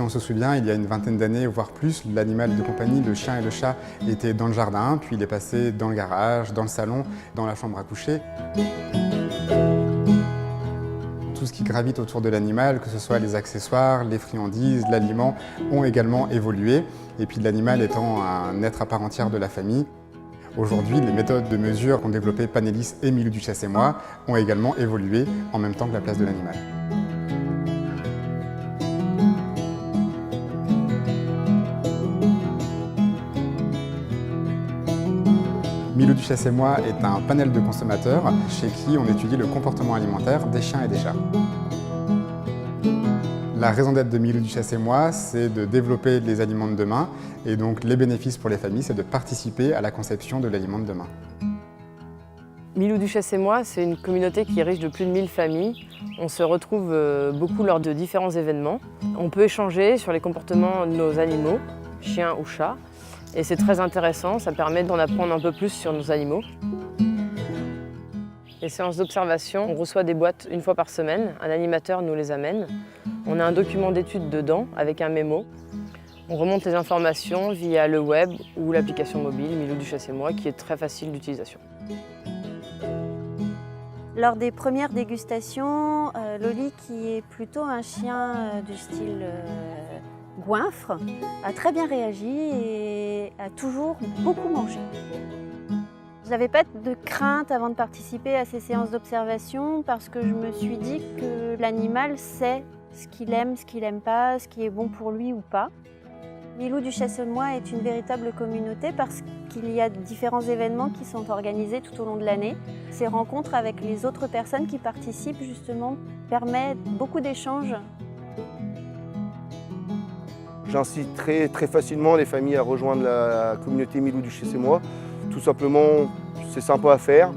Si on se souvient, il y a une vingtaine d'années, voire plus, l'animal de compagnie, le chien et le chat, était dans le jardin, puis il est passé dans le garage, dans le salon, dans la chambre à coucher. Tout ce qui gravite autour de l'animal, que ce soit les accessoires, les friandises, l'aliment, ont également évolué. Et puis l'animal étant un être à part entière de la famille, aujourd'hui, les méthodes de mesure qu'ont développées Panelis et Milou Duchasse et moi ont également évolué en même temps que la place de l'animal. Milou Duchasse et moi est un panel de consommateurs chez qui on étudie le comportement alimentaire des chiens et des chats. La raison d'être de Milou Duchasse et moi, c'est de développer les aliments de demain et donc les bénéfices pour les familles, c'est de participer à la conception de l'aliment de demain. Milou Duchasse et moi, c'est une communauté qui est riche de plus de 1000 familles. On se retrouve beaucoup lors de différents événements. On peut échanger sur les comportements de nos animaux, chiens ou chats. Et c'est très intéressant, ça permet d'en apprendre un peu plus sur nos animaux. Les séances d'observation, on reçoit des boîtes une fois par semaine, un animateur nous les amène. On a un document d'étude dedans avec un mémo. On remonte les informations via le web ou l'application mobile Milou Duchasse et moi qui est très facile d'utilisation. Lors des premières dégustations, Loli, qui est plutôt un chien du style goinfre, a très bien réagi et a toujours beaucoup mangé. Je n'avais pas de crainte avant de participer à ces séances d'observation parce que je me suis dit que l'animal sait ce qu'il aime pas, ce qui est bon pour lui ou pas. Milou Duchasse et moi est une véritable communauté parce qu'il y a différents événements qui sont organisés tout au long de l'année. Ces rencontres avec les autres personnes qui participent justement permettent beaucoup d'échanges. J'incite très facilement les familles à rejoindre la communauté Milou Duchasse et moi. Tout simplement, c'est sympa à faire.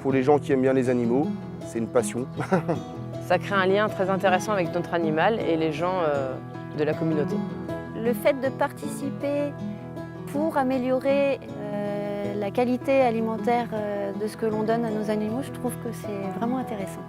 Pour les gens qui aiment bien les animaux, c'est une passion. Ça crée un lien très intéressant avec notre animal et les gens de la communauté. Le fait de participer pour améliorer la qualité alimentaire de ce que l'on donne à nos animaux, je trouve que c'est vraiment intéressant.